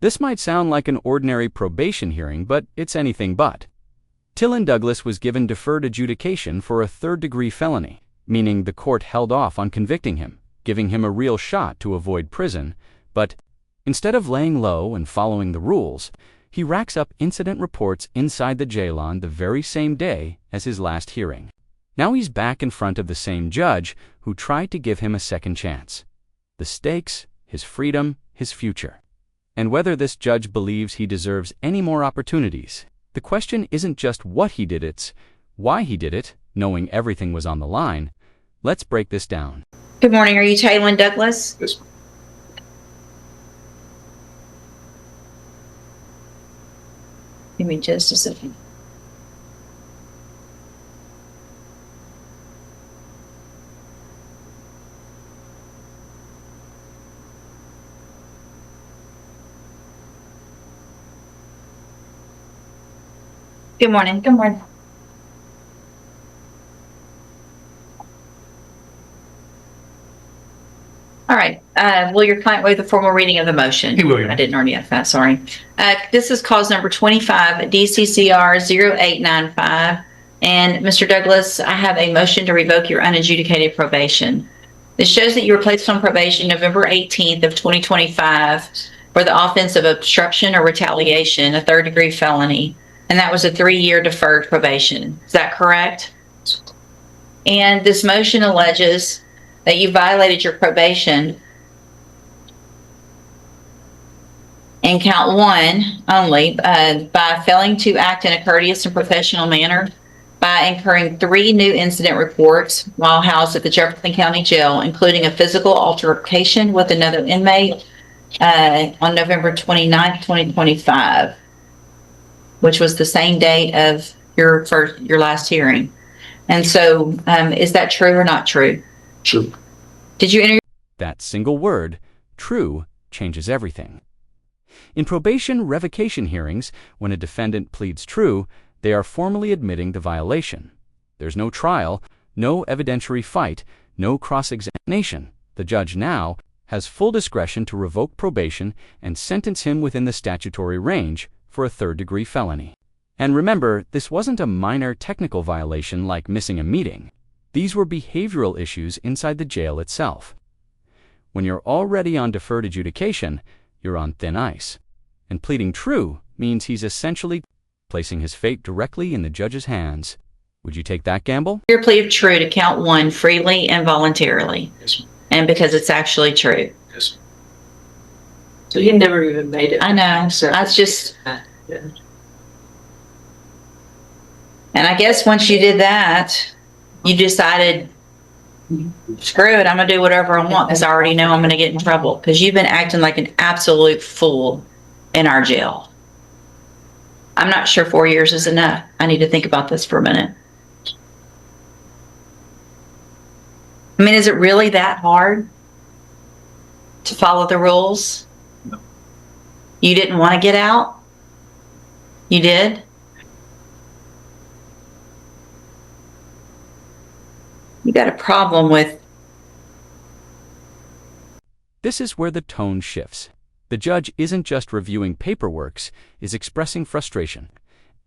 This might sound like an ordinary probation hearing, but it's anything but. Tylan Douglas was given deferred adjudication for a third-degree felony, meaning the court held off on convicting him, giving him a real shot to avoid prison, but instead of laying low and following the rules, he racks up incident reports inside the jail on the very same day as his last hearing. Now he's back in front of the same judge who tried to give him a second chance. The stakes, his freedom, his future. And whether this judge believes he deserves any more opportunities, the question isn't just what he did, it's why he did it, knowing everything was on the line. Let's break this down. Good morning. Are you Tylan Douglas? Yes, ma'am. Give me just a second. Good morning. Good morning. All right. Will your client waive the formal reading of the motion? He will, Your Honor. I didn't already have that. Sorry. This is cause number 25, DCCR 0895. And Mr. Douglas, I have a motion to revoke your unadjudicated probation. This shows that you were placed on probation November 18th of 2025 for the offense of obstruction or retaliation, a third-degree felony. And that was a 3-year deferred probation. Is that correct? And this motion alleges that you violated your probation in count 1 only by failing to act in a courteous and professional manner, by incurring 3 new incident reports while housed at the Jefferson County Jail, including a physical altercation with another inmate on November 29th, 2025, which was the same date of your last hearing. And so, is that true or not true? True. Did you enter? That single word, true, changes everything. In probation revocation hearings, when a defendant pleads true, they are formally admitting the violation. There's no trial, no evidentiary fight, no cross-examination. The judge now has full discretion to revoke probation and sentence him within the statutory range for a third-degree felony. And remember, this wasn't a minor technical violation like missing a meeting. These were behavioral issues inside the jail itself. When you're already on deferred adjudication, you're on thin ice. And pleading true means he's essentially placing his fate directly in the judge's hands. Would you take that gamble? Your plea of true to count 1 freely and voluntarily, Yes, ma'am. and because it's actually true. Yes, ma'am. So he never even made it. I know. So- That's just, Yeah. and I guess once you did that, you decided, screw it, I'm going to do whatever I want because I already know I'm going to get in trouble, because you've been acting like an absolute fool in our jail. I'm not sure 4 years is enough. I need to think about this for a minute. I mean, is it really that hard to follow the rules? No. You didn't want to get out? You did? You got a problem with... This is where the tone shifts. The judge isn't just reviewing paperwork, is expressing frustration.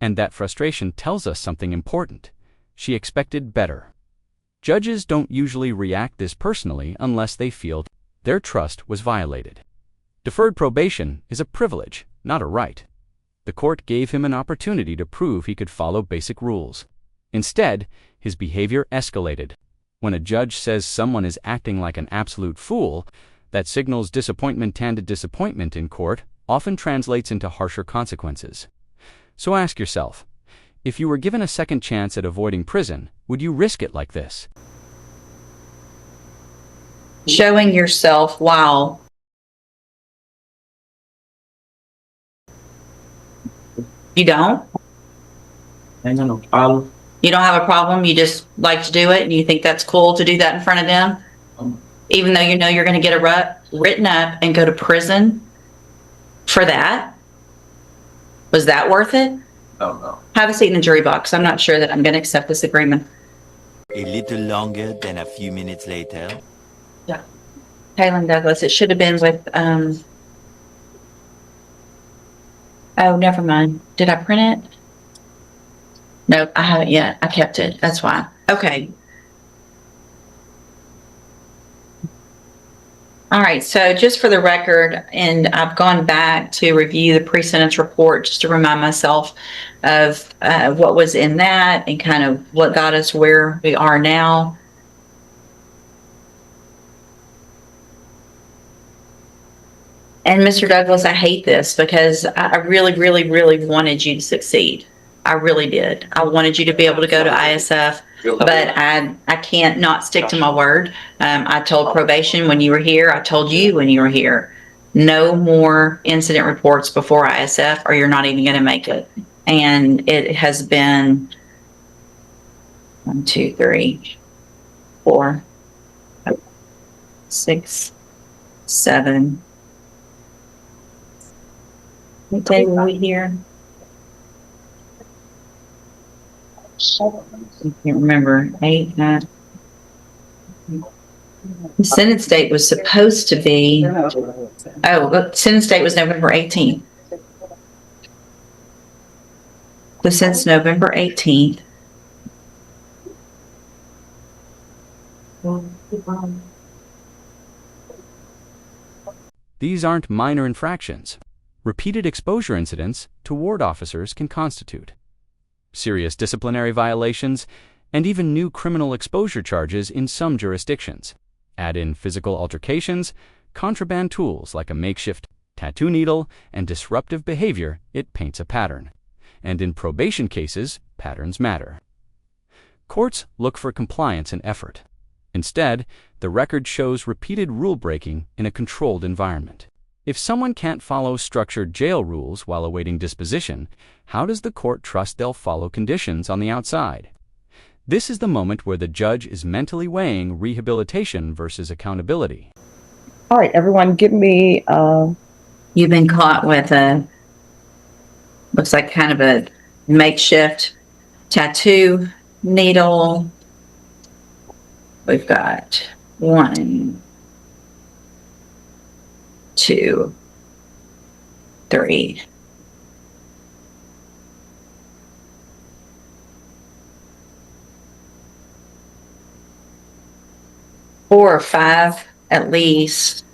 And that frustration tells us something important. She expected better. Judges don't usually react this personally unless they feel their trust was violated. Deferred probation is a privilege, not a right. The court gave him an opportunity to prove he could follow basic rules. Instead, his behavior escalated. When a judge says someone is acting like an absolute fool, that signals disappointment, and disappointment in court often translates into harsher consequences. So ask yourself, if you were given a second chance at avoiding prison, would you risk it like this? Showing yourself while... You don't? I ain't got no problem. You don't have a problem? You just like to do it and you think that's cool to do that in front of them? Even though you know you're going to get written up and go to prison for that? Was that worth it? No. Have a seat in the jury box. I'm not sure that I'm going to accept this agreement. A little longer than a few minutes later. Tylan Douglas, it should have been with Oh, never mind. Did I print it? Nope, I haven't yet. I kept it. That's why. Okay. All right. So just for the record, and I've gone back to review the pre-sentence report just to remind myself of what was in that and kind of what got us where we are now. And Mr. Douglas, I hate this because I really, really, really wanted you to succeed. I really did. I wanted you to be able to go to ISF, but I can't not stick to my word. I told probation when you were here. I told you when you were here. No more incident reports before ISF, or you're not even going to make it. And it has been 1, 2, 3, 4, 6, 7. What day were we here? I can't remember. 8, 9. The sentence date was supposed to be. The sentence date was November 18th. So since November 18th. These aren't minor infractions. Repeated exposure incidents to ward officers can constitute serious disciplinary violations and even new criminal exposure charges in some jurisdictions. Add in physical altercations, contraband tools like a makeshift tattoo needle, and disruptive behavior, it paints a pattern. And in probation cases, patterns matter. Courts look for compliance and effort. Instead, the record shows repeated rule breaking in a controlled environment. If someone can't follow structured jail rules while awaiting disposition, how does the court trust they'll follow conditions on the outside? This is the moment where the judge is mentally weighing rehabilitation versus accountability. All right, everyone, give me. You've been caught with looks like kind of a makeshift tattoo needle. We've got 1, 2, 3. Four or 5 at least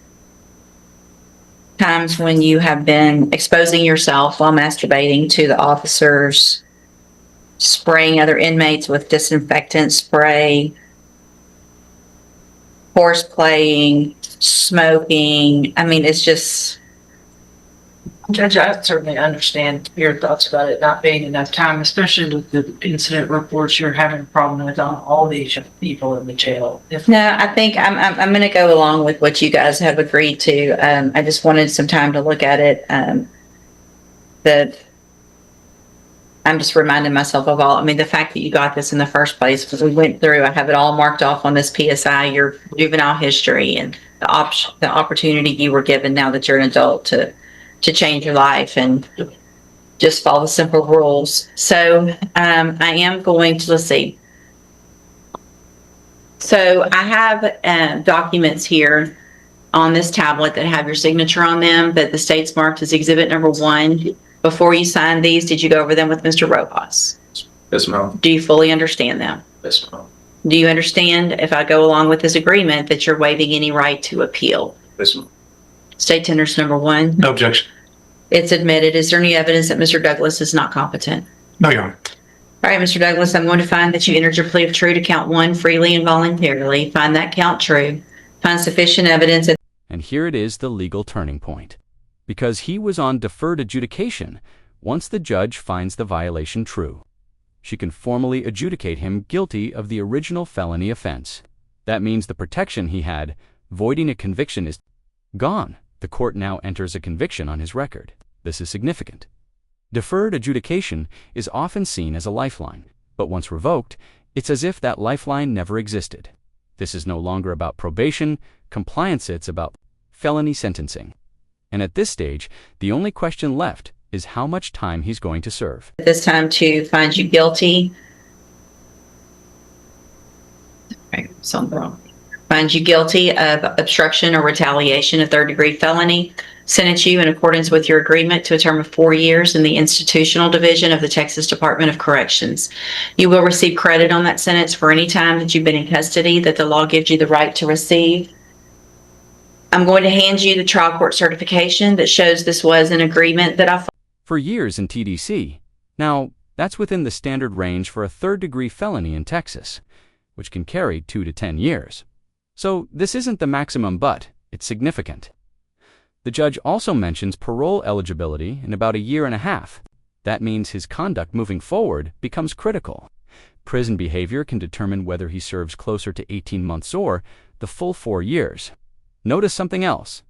times when you have been exposing yourself while masturbating to the officers, spraying other inmates with disinfectant spray, horse playing, smoking. I mean, it's just. Judge, I certainly understand your thoughts about it not being enough time, especially with the incident reports you're having a problem with on all these people in the jail. No, I think I'm going to go along with what you guys have agreed to. I just wanted some time to look at it. I'm just reminding myself of all. I mean, the fact that you got this in the first place, because we went through. I have it all marked off on this PSI. Your juvenile history and the opportunity you were given now that you're an adult to change your life and just follow simple rules. So I am going to, let's see. So I have documents here on this tablet that have your signature on them that the state's marked as exhibit number 1. Before you signed these, did you go over them with Mr. Rojas? Yes, ma'am. Do you fully understand them? Yes, ma'am. Do you understand, if I go along with this agreement, that you're waiving any right to appeal? Yes, ma'am. State tenders number 1. No objection. It's admitted. Is there any evidence that Mr. Douglas is not competent? No, Your Honor. All right, Mr. Douglas, I'm going to find that you entered your plea of true to count 1 freely and voluntarily. Find that count true. Find sufficient evidence. And here it is, the legal turning point. Because he was on deferred adjudication, once the judge finds the violation true, she can formally adjudicate him guilty of the original felony offense. That means the protection he had, voiding a conviction, is gone. The court now enters a conviction on his record. This is significant. Deferred adjudication is often seen as a lifeline, but once revoked, it's as if that lifeline never existed. This is no longer about probation, compliance, it's about felony sentencing. And at this stage, the only question left is how much time he's going to serve. At this time to find you guilty. Right, something wrong. Find you guilty of obstruction or retaliation, a 3rd-degree felony. sentence you in accordance with your agreement to a term of 4 years in the institutional division of the Texas Department of Corrections. You will receive credit on that sentence for any time that you've been in custody that the law gives you the right to receive. I'm going to hand you the trial court certification that shows this was an agreement that I For years in TDC. Now, that's within the standard range for a third-degree felony in Texas, which can carry 2 to 10 years. So this isn't the maximum, but it's significant. The judge also mentions parole eligibility in about a year and a half. That means his conduct moving forward becomes critical. Prison behavior can determine whether he serves closer to 18 months or the full 4 years. Notice something else.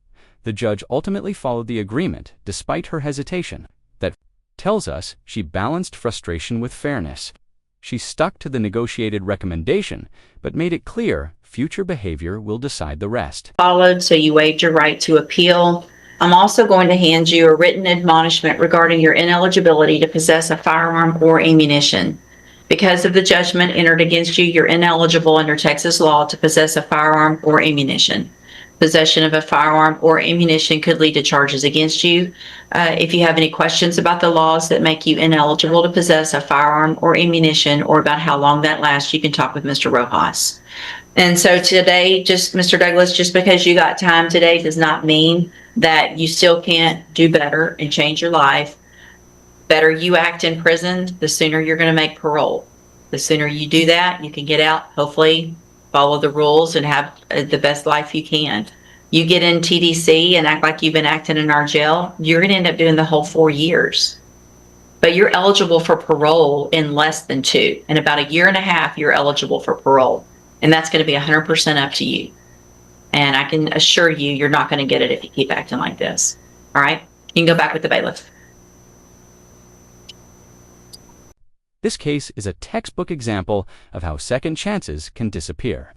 The judge ultimately followed the agreement despite her hesitation. That tells us she balanced frustration with fairness. She stuck to the negotiated recommendation, but made it clear future behavior will decide the rest. followed, so you waived your right to appeal. I'm also going to hand you a written admonishment regarding your ineligibility to possess a firearm or ammunition. Because of the judgment entered against you, you're ineligible under Texas law to possess a firearm or ammunition. Possession of a firearm or ammunition could lead to charges against you. If you have any questions about the laws that make you ineligible to possess a firearm or ammunition, or about how long that lasts, you can talk with Mr. Rojas. And so today, just Mr. Douglas, just because you got time today does not mean that you still can't do better and change your life. Better you act in prison, the sooner you're going to make parole. The sooner you do that, you can get out, hopefully follow the rules and have the best life you can. You get in TDC and act like you've been acting in our jail, you're going to end up doing the whole 4 years. But you're eligible for parole in less than 2. In about a year and a half, you're eligible for parole. And that's going to be 100% up to you. And I can assure you, you're not going to get it if you keep acting like this. All right? You can go back with the bailiff. This case is a textbook example of how second chances can disappear.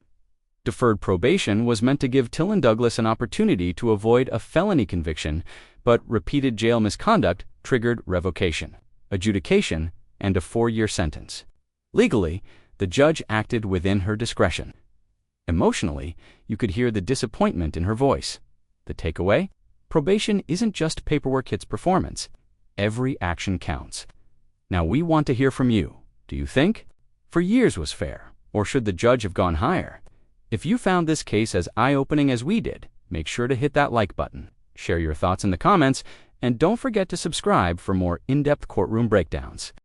Deferred probation was meant to give Tillin Douglas an opportunity to avoid a felony conviction, but repeated jail misconduct triggered revocation, adjudication, and a 4-year sentence. Legally, the judge acted within her discretion. Emotionally, you could hear the disappointment in her voice. The takeaway? Probation isn't just paperwork hits performance. Every action counts. Now we want to hear from you. Do you think 4 years was fair, or should the judge have gone higher? If you found this case as eye-opening as we did, make sure to hit that like button, share your thoughts in the comments, and don't forget to subscribe for more in-depth courtroom breakdowns.